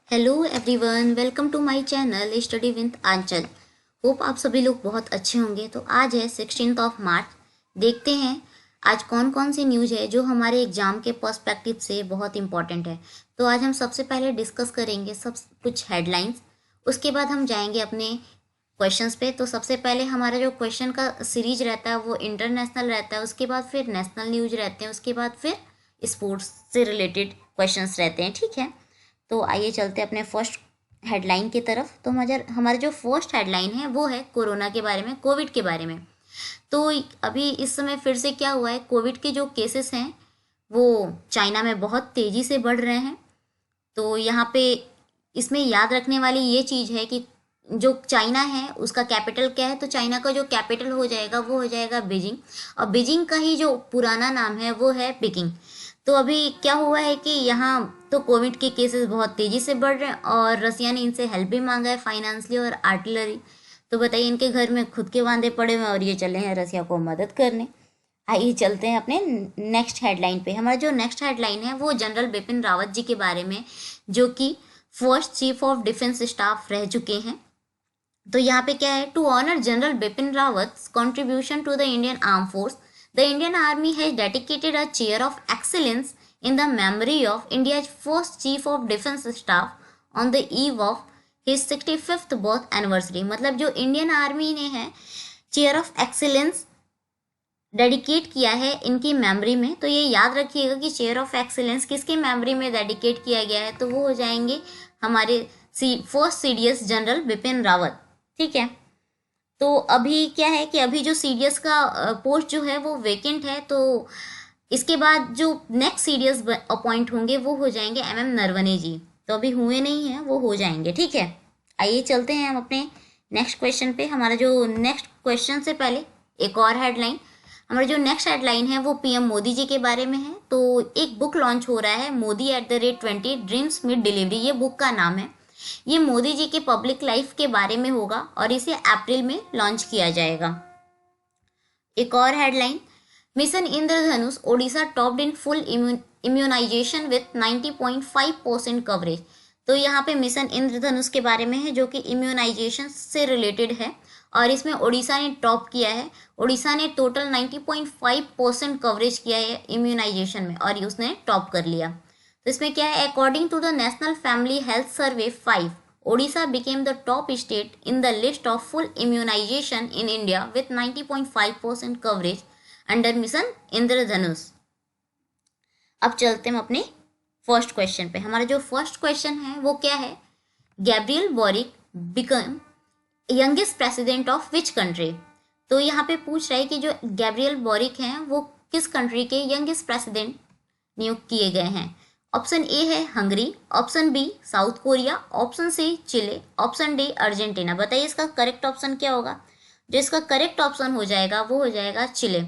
Hello everyone, welcome to my channel study with Anchal. Hope आप सभी लोग बहुत अच्छे होंगे। तो आज है 16 ऑफ मार्च। देखते हैं आज कौन कौन सी न्यूज़ है जो हमारे एग्जाम के पर्सपेक्टिव से बहुत इंपॉर्टेंट है। तो आज हम सबसे पहले डिस्कस करेंगे सब कुछ हेडलाइंस, उसके बाद हम जाएंगे अपने क्वेश्चंस पे। तो सबसे पहले हमारा जो क्वेश्चन का सीरीज रहता है वो इंटरनेशनल रहता है, उसके बाद फिर नेशनल न्यूज़ रहते हैं, उसके बाद फिर स्पोर्ट्स से रिलेटेड क्वेश्चंस रहते हैं। ठीक है, तो आइए चलते हैं अपने फर्स्ट हेडलाइन की तरफ। तो हमारे जो फर्स्ट हेडलाइन है वो है कोरोना के बारे में, कोविड के बारे में। तो अभी इस समय फिर से क्या हुआ है, कोविड के जो केसेस हैं वो चाइना में बहुत तेज़ी से बढ़ रहे हैं। तो यहाँ पे इसमें याद रखने वाली ये चीज़ है कि जो चाइना है उसका कैपिटल क्या है। तो चाइना का जो कैपिटल हो जाएगा वो हो जाएगा बीजिंग, और बीजिंग का ही जो पुराना नाम है वो है पेकिंग। तो अभी क्या हुआ है कि यहाँ तो कोविड के केसेस बहुत तेज़ी से बढ़ रहे हैं और रसिया ने इनसे हेल्प भी मांगा है, फाइनेंशियली और आर्टिलरी। तो बताइए, इनके घर में खुद के वांदे पड़े हुए हैं और ये चले हैं रसिया को मदद करने। आइए चलते हैं अपने नेक्स्ट हेडलाइन पे। हमारा जो नेक्स्ट हेडलाइन है वो जनरल बिपिन रावत जी के बारे में, जो कि first chief of defence staff रह चुके हैं। तो यहाँ पे क्या है, to honour General Bipin Rawat contribution to the Indian arm force, the Indian army has dedicated a chair of excellence in the memory of India's first chief of defence staff on the eve of his 65th birth anniversary. मतलब जो Indian army ने है chair of excellence dedicate किया है इनकी memory में। तो ये याद रखिएगा कि चेयर ऑफ एक्सीलेंस किसकी मेमोरी में डेडिकेट किया गया है, तो वो हो जाएंगे हमारे first CDS general Bipin Rawat. ठीक है, तो अभी क्या है कि अभी जो सीडीएस का पोस्ट जो है वो वेकेंट है। तो इसके बाद जो नेक्स्ट सीडीएस अपॉइंट होंगे वो हो जाएंगे एमएम नरवणे जी। तो अभी हुए नहीं हैं, वो हो जाएंगे। ठीक है, आइए चलते हैं हम अपने नेक्स्ट क्वेश्चन पे। हमारा जो नेक्स्ट क्वेश्चन से पहले एक और हेडलाइन, हमारा जो नेक्स्ट हेडलाइन है वो पीएम मोदी जी के बारे में है। तो एक बुक लॉन्च हो रहा है, Modi@20 ड्रीम्स मीट डिलीवरी, ये बुक का नाम है। ये मोदी जी के पब्लिक लाइफ के बारे में होगा और इसे अप्रैल में लॉन्च किया जाएगा। एक और headline, mission Indradhanush Odisha topped in full immunisation with 90.5% coverage. तो यहाँ पे मिशन इंद्रधनुष के बारे में है जो कि इम्यूनाइजेशन से रिलेटेड है और इसमें ओडिशा ने टॉप किया है। ओडिशा ने टोटल 90.5% कवरेज किया है इम्यूनाइजेशन में और उसने टॉप कर लिया। तो इसमें क्या है, according to the national family health survey 5, Odisha became the top state in the list of full immunisation in India with 90.5% coverage under mission Indradhanush. अब चलते हैं अपने फर्स्ट क्वेश्चन पे। हमारा जो फर्स्ट क्वेश्चन है वो क्या है, Gabriel boric become youngest president of which country. तो यहाँ पे पूछ रहा है कि जो गैब्रियल बॉरिक हैं वो किस कंट्री के यंगेस्ट प्रेसिडेंट नियुक्त किए गए हैं। ऑप्शन ए है Hungary, option B South Korea, option C Chile, option D Argentina. बताइए इसका करेक्ट ऑप्शन क्या होगा। जो इसका करेक्ट ऑप्शन हो जाएगा वो हो जाएगा चिले।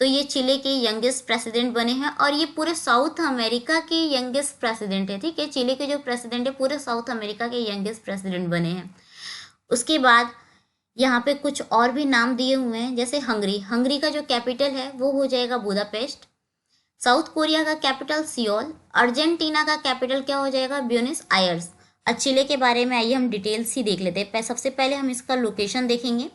तो ये चिले के यंगेस्ट प्रेसिडेंट बने हैं और ये पूरे साउथ अमेरिका के यंगेस्ट प्रेसिडेंट है। ठीक है, चिले के जो प्रेसिडेंट है पूरे साउथ अमेरिका के यंगेस्ट प्रेसिडेंट बने हैं। उसके बाद यहाँ पे कुछ और भी नाम दिए हुए हैं, जैसे हंगरी, हंगरी का जो कैपिटल है वो हो जाएगा बुदापेस्ट। साउथ कोरिया का कैपिटल सियोल, अर्जेंटीना का कैपिटल क्या हो जाएगा, ब्यूनस आयर्स। और चिले के बारे में आइए हम डिटेल्स ही देख लेते हैं। सबसे पहले हम इसका लोकेशन देखेंगे।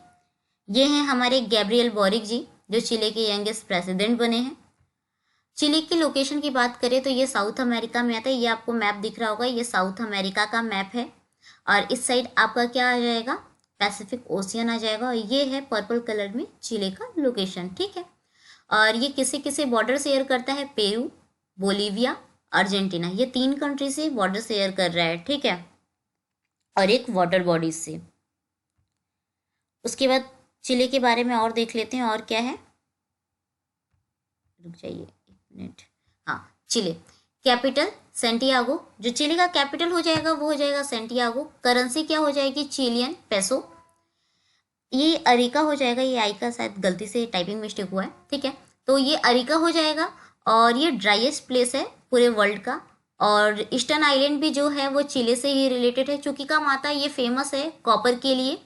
ये हैं हमारे गैब्रियल बॉरिक जी जो चिले के यंगेस्ट प्रेसिडेंट बने हैं। चिली की लोकेशन की बात करें तो ये साउथ अमेरिका में आता है। ये आपको मैप दिख रहा होगा, ये साउथ अमेरिका का मैप है और इस साइड आपका क्या आ जाएगा, पैसिफिक ओशियन आ जाएगा और ये है पर्पल कलर में चिले का लोकेशन। ठीक है, और ये किसे किसे बॉर्डर शेयर करता है, पेरू, बोलीविया, अर्जेंटीना, ये 3 कंट्री से बॉर्डर शेयर कर रहा है। ठीक है, और एक वाटर बॉडीज से। उसके बाद चिले के बारे में और देख लेते हैं और क्या है, रुक जाइए एक मिनट। हाँ, चिले कैपिटल सेंटियागो, जो चिली का कैपिटल हो जाएगा वो हो जाएगा सेंटियागो। करेंसी क्या हो जाएगी, चिलियन पेसो। ये अरिका हो जाएगा, ये आई का शायद गलती से टाइपिंग मिस्टेक हुआ है। ठीक है, तो ये अरिका हो जाएगा और ये ड्राइएस्ट प्लेस है पूरे वर्ल्ड का। और ईस्टर्न आइलैंड भी जो है वो चिले से ही रिलेटेड है। चूंकि का माता ये फेमस है कॉपर के लिए।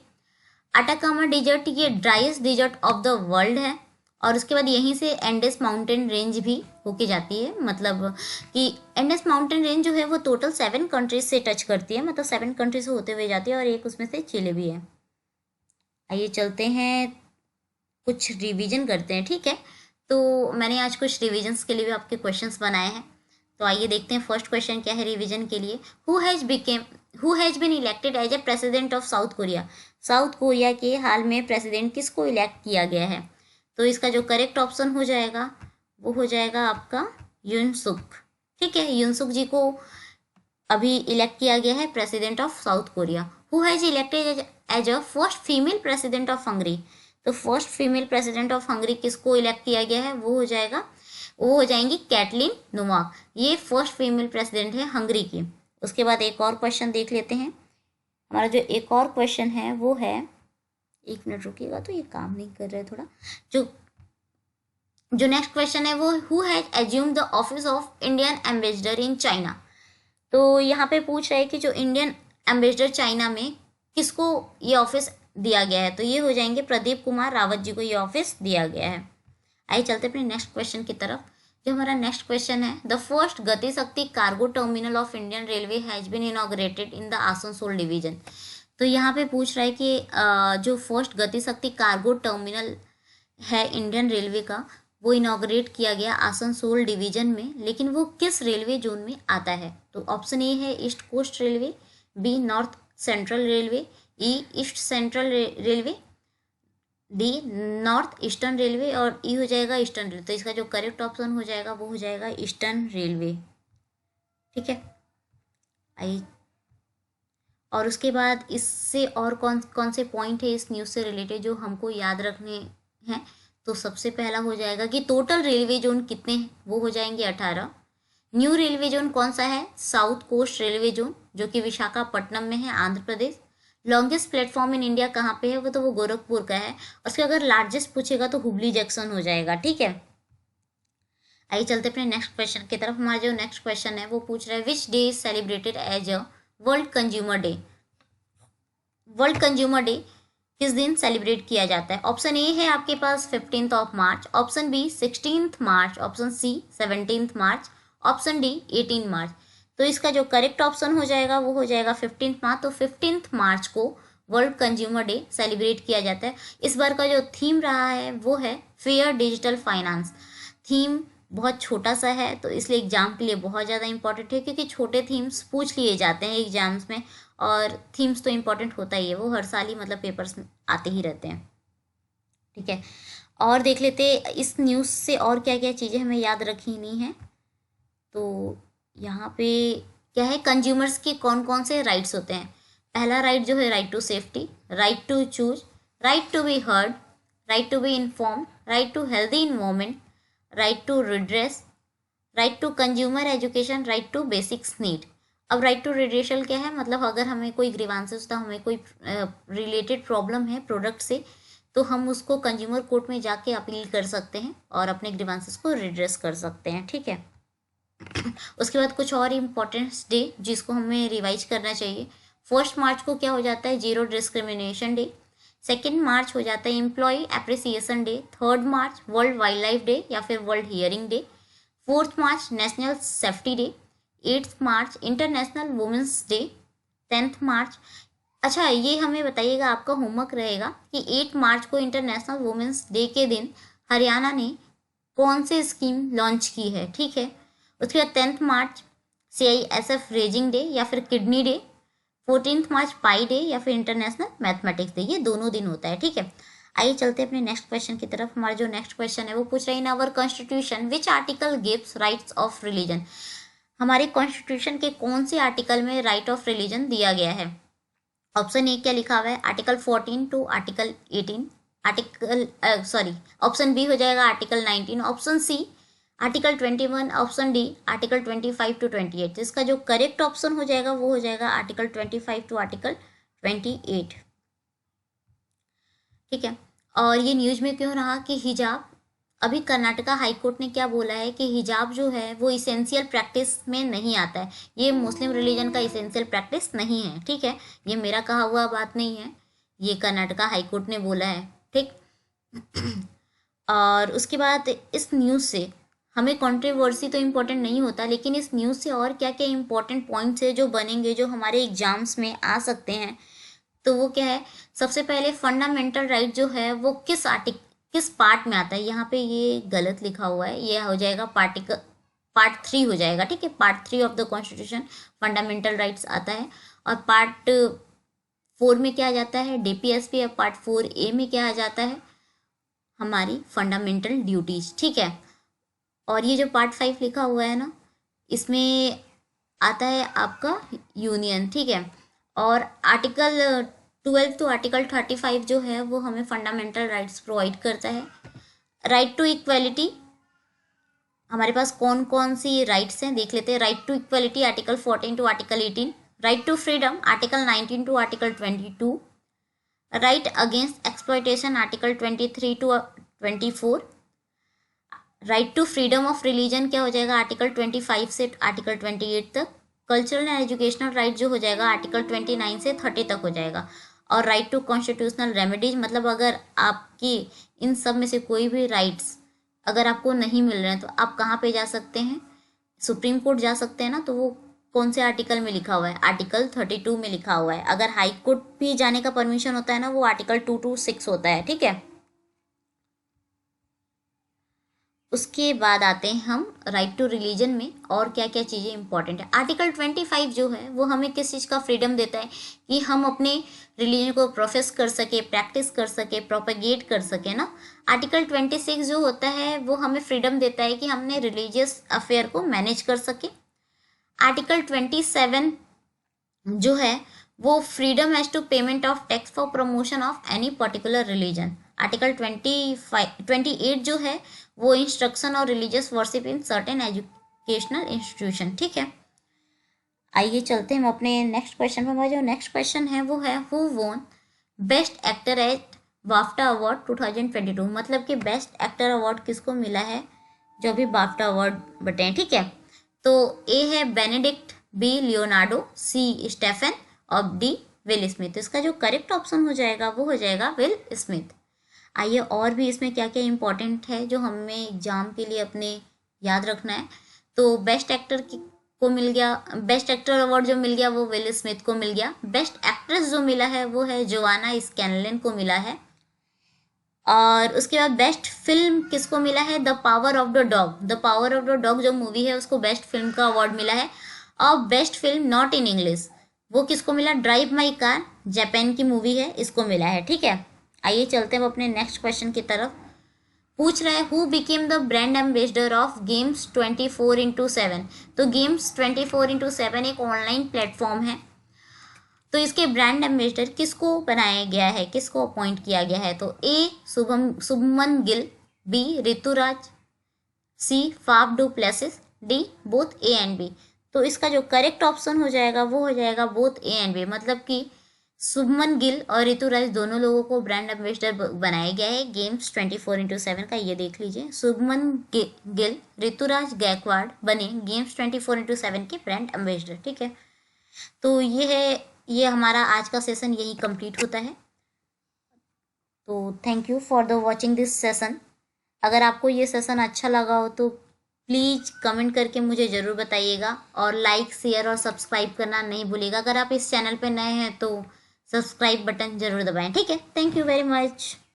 अटाकामा डिजर्ट ये driest desert of the world है और उसके बाद यहीं से एंडेस माउंटेन रेंज भी होके जाती है, मतलब कि एंडेस माउंटेन रेंज जो है वो टोटल 7 कंट्रीज से टच करती है, मतलब 7 कंट्रीज से होते हुए जाती है और एक उसमें से चिली भी है। आइए चलते हैं, कुछ रिवीजन करते हैं, ठीक है। तो मैंने आज कुछ रिविजन्स के लिए भी आपके क्वेश्चंस बनाए हैं, तो आइए देखते हैं फर्स्ट क्वेश्चन क्या है रिवीजन के लिए। Who has been elected as a president of South Korea. South Korea के हाल में प्रेसिडेंट किसको इलेक्ट किया गया है? तो इसका जो करेक्ट ऑप्शन हो जाएगा वो हो जाएगा आपका यून सुक। ठीक है, यून सुक जी को अभी इलेक्ट किया गया है president of South Korea. Who has elected as a first female president of Hungary. तो first female president of Hungary किसको इलेक्ट किया गया है? वो हो जाएंगी कैटलिन नोवाक। ये फर्स्ट फीमेल प्रेसिडेंट है हंगरी की। उसके बाद एक और क्वेश्चन देख लेते हैं। हमारा जो एक और क्वेश्चन है वो है, एक मिनट रुकिएगा, तो ये काम नहीं कर रहा है थोड़ा। जो नेक्स्ट क्वेश्चन है वो who has assumed the office of Indian ambassador in China. तो यहाँ पे पूछ रहा है कि जो इंडियन एम्बेसडर चाइना में किसको ये ऑफिस दिया गया है, तो ये हो जाएंगे प्रदीप कुमार रावत जी को ये ऑफिस दिया गया है। आइए चलते अपने नेक्स्ट क्वेश्चन की तरफ। जो हमारा नेक्स्ट क्वेश्चन है, the first Gati Shakti cargo terminal of Indian railway has been inaugurated in the Asansol division. तो यहाँ पे पूछ रहा है कि जो first Gati Shakti cargo terminal है इंडियन रेलवे का, वो इनॉग्रेट किया गया आसनसोल डिवीजन में, लेकिन वो किस रेलवे जोन में आता है? तो ऑप्शन ए है east coast railway, B north central railway, E east central railway, D north eastern railway और ई हो जाएगा ईस्टर्न रेलवे। तो इसका जो करेक्ट ऑप्शन हो जाएगा वो हो जाएगा ईस्टर्न रेलवे। ठीक है, आई और उसके बाद इससे और कौन कौन से पॉइंट है इस न्यूज़ से रिलेटेड जो हमको याद रखने हैं? तो सबसे पहला हो जाएगा कि टोटल रेलवे जोन कितने हैं, वो हो जाएंगे 18। न्यू रेलवे जोन कौन सा है? साउथ कोस्ट रेलवे जोन, जो कि विशाखापट्टनम में है, Andhra Pradesh. Longest platform in India कहाँ पे है? वो गोरखपुर का है। और उसके अगर लार्जेस्ट पूछेगा तो हुबली जंक्शन हो जाएगा। ठीक है, आइए चलते अपने नेक्स्ट क्वेश्चन की तरफ। हमारा जो नेक्स्ट क्वेश्चन है वो पूछ रहा है which day is celebrated as a world consumer day. World consumer day किस दिन सेलिब्रेट किया जाता है? ऑप्शन ए है आपके पास 15th of March, option B 16th March, option C 17th March, option D 18 March. तो इसका जो करेक्ट ऑप्शन हो जाएगा वो हो जाएगा 15th मार्च। तो 15th मार्च को वर्ल्ड कंज्यूमर डे सेलिब्रेट किया जाता है। इस बार का जो थीम रहा है वो है फेयर डिजिटल फाइनेंस। थीम बहुत छोटा सा है तो इसलिए एग्जाम के लिए बहुत ज़्यादा इंपॉर्टेंट है, क्योंकि छोटे थीम्स पूछ लिए जाते हैं एग्जाम्स में, और थीम्स तो इम्पॉर्टेंट होता ही है, वो हर साल ही मतलब पेपर्स में आते ही रहते हैं। ठीक है, और देख लेते इस न्यूज़ से और क्या क्या चीज़ें हमें याद रखनी है। तो यहाँ पे क्या है, कंज्यूमर्स के कौन कौन से राइट्स होते हैं? पहला राइट जो है right to safety, right to choose, right to be heard, right to be inform, right to healthy environment, right to redress, right to consumer education, right to basics need. अब right to redressal क्या है? मतलब अगर हमें कोई grievances होता, हमें कोई रिलेटेड प्रॉब्लम है प्रोडक्ट से, तो हम उसको कंज्यूमर कोर्ट में जाके अपील कर सकते हैं और अपने ग्रीवांसेस को रिड्रेस कर सकते हैं। ठीक है, उसके बाद कुछ और इम्पोर्टेंस डे जिसको हमें रिवाइज करना चाहिए। 1 मार्च को क्या हो जाता है? Zero discrimination day. 2 मार्च हो जाता है एम्प्लॉय अप्रिसिएशन डे। 3 मार्च वर्ल्ड वाइल्ड लाइफ डे या फिर वर्ल्ड हियरिंग डे। 4 मार्च नेशनल सेफ्टी डे। 8 मार्च इंटरनेशनल वुमेंस डे। 10 मार्च, अच्छा ये हमें बताइएगा, आपका होमवर्क रहेगा कि 8 मार्च को इंटरनेशनल वुमेंस डे के दिन हरियाणा ने कौन सी स्कीम लॉन्च की है। ठीक है, उसके बाद 10 मार्च CISF रेजिंग डे या फिर किडनी डे। 14 मार्च पाई डे या फिर इंटरनेशनल मैथमेटिक्स डे। ये दोनों दिन होता है। ठीक है, आइए चलते हैं अपने नेक्स्ट क्वेश्चन की तरफ। हमारा जो नेक्स्ट क्वेश्चन है वो पूछ रहा है in our constitution which article gives rights of religion. हमारे कॉन्स्टिट्यूशन के कौन से आर्टिकल में राइट ऑफ रिलीजन दिया गया है? ऑप्शन ए क्या लिखा हुआ है? Article 14 to article 18, option B हो जाएगा article 19, option C article 21, option D article 25 to 28। इसका जो करेक्ट ऑप्शन हो जाएगा वो हो जाएगा आर्टिकल 25 टू आर्टिकल 28। ठीक है, और ये न्यूज में क्यों रहा कि हिजाब, अभी कर्नाटका हाई कोर्ट ने क्या बोला है कि हिजाब जो है वो इसेंशियल प्रैक्टिस में नहीं आता है। ये मुस्लिम रिलीजन का इसेंशियल प्रैक्टिस नहीं है। ठीक है, ये मेरा कहा हुआ बात नहीं है, ये कर्नाटका हाई कोर्ट ने बोला है। ठीक और उसके बाद इस न्यूज़ से हमें कंट्रोवर्सी तो इम्पोर्टेंट नहीं होता, लेकिन इस न्यूज़ से और क्या क्या इम्पोर्टेंट पॉइंट्स है जो बनेंगे, जो हमारे एग्जाम्स में आ सकते हैं। तो वो क्या है, सबसे पहले फंडामेंटल राइट जो है वो किस पार्ट में आता है। यहाँ पे ये गलत लिखा हुआ है, ये हो जाएगा पार्ट 3 हो जाएगा, ठीक है। Part 3 of the constitution fundamental rights आता है। और पार्ट 4 में क्या आ जाता है, डीपीएसपी। और पार्ट 4A में क्या आ जाता है, हमारी फंडामेंटल ड्यूटीज, ठीक है। और ये जो पार्ट 5 लिखा हुआ है ना, इसमें आता है आपका यूनियन, ठीक है। और आर्टिकल 12 टू आर्टिकल 35 जो है वो हमें फंडामेंटल राइट्स प्रोवाइड करता है। राइट टू इक्वलिटी, हमारे पास कौन कौन सी राइट्स हैं देख लेते हैं। Right to equality article 14 to article 18। Right to freedom article 19 to article 22। Right against exploitation article 23 to 24। Right to freedom of religion क्या हो जाएगा, आर्टिकल 25 से आर्टिकल 28 तक। कल्चरल एंड एजुकेशनल राइट जो हो जाएगा आर्टिकल 29 से 30 तक हो जाएगा। और राइट टू कॉन्स्टिट्यूशनल रेमेडीज, मतलब अगर आपकी इन सब में से कोई भी राइट्स अगर आपको नहीं मिल रहे हैं तो आप कहाँ पे जा सकते हैं, सुप्रीम कोर्ट जा सकते हैं ना। तो वो कौन से आर्टिकल में लिखा हुआ है, आर्टिकल 32 में लिखा हुआ है। अगर हाई कोर्ट भी जाने का परमिशन होता है ना, वो आर्टिकल 226 होता है, ठीक है। उसके बाद आते हैं हम राइट टू रिलीजन में और क्या क्या चीज़ें इंपॉर्टेंट है। आर्टिकल 25 जो है वो हमें किस चीज़ का फ्रीडम देता है कि हम अपने रिलीजन को प्रोफेस कर सके, प्रैक्टिस कर सके, प्रोपेगेट कर सके ना। आर्टिकल 26 जो होता है वो हमें फ्रीडम देता है कि हमने रिलीजियस अफेयर को मैनेज कर सके। आर्टिकल 27 जो है वो freedom has to payment of tax for promotion of any particular religion. Article 28 जो है वो इंस्ट्रक्शन और religious worship in certain educational institution, ठीक है। आइए चलते हैं हम अपने नेक्स्ट क्वेश्चन पर। हमारा जो नेक्स्ट क्वेश्चन है वो है हु वोन best actor eight BAFTA award 2022। मतलब कि बेस्ट एक्टर अवार्ड किसको मिला है, जो अभी बाफ्टा अवार्ड बटे हैं, ठीक है। तो ए है बेनेडिक्ट, बी लियोनार्डो, सी स्टेफन और डी विल स्मिथ। इसका जो करेक्ट ऑप्शन हो जाएगा वो हो जाएगा विल स्मिथ। आइए और भी इसमें क्या क्या इंपॉर्टेंट है जो हमें एग्जाम के लिए अपने याद रखना है। तो बेस्ट एक्टर को मिल गया, बेस्ट एक्टर अवार्ड जो मिल गया वो विल स्मिथ को मिल गया। बेस्ट एक्ट्रेस जो मिला है वो है जोआना स्कैनलन को मिला है। और उसके बाद बेस्ट फिल्म किसको मिला है, the power of the dog. The power of the dog जो मूवी है उसको बेस्ट फिल्म का अवार्ड मिला है। और best film not in English वो किसको मिला, ड्राइव माई कार, जापान की मूवी है, इसको मिला है, ठीक है। आइए चलते हैं अपने नेक्स्ट क्वेश्चन की तरफ। पूछ रहा है who became the brand ambassador of games 24x7। तो गेम्स 24x7 एक ऑनलाइन प्लेटफॉर्म है। तो इसके ब्रांड एम्बेसडर किसको बनाया गया है, किसको अपॉइंट किया गया है। तो A Shubman Gill, B Ruturaj, C Faf du Plessis, D both A and B. तो इसका जो करेक्ट ऑप्शन हो जाएगा वो हो जाएगा बोथ ए एंड बी। मतलब कि शुभमन गिल और ऋतुराज दोनों लोगों को ब्रांड एम्बेसडर बनाया गया है गेम्स 24x7 का। ये देख लीजिए, शुभमन गिल, ऋतुराज गायकवाड़ बने गेम्स 24x7 के ब्रांड एम्बेसडर, ठीक है। तो ये हमारा आज का सेशन यही कंप्लीट होता है। तो thank you for the watching this session. अगर आपको ये सेशन अच्छा लगा हो तो प्लीज़ कमेंट करके मुझे ज़रूर बताइएगा। और लाइक, शेयर और सब्सक्राइब करना नहीं भूलिएगा। अगर आप इस चैनल पर नए हैं तो सब्सक्राइब बटन ज़रूर दबाएं, ठीक है। Thank you very much.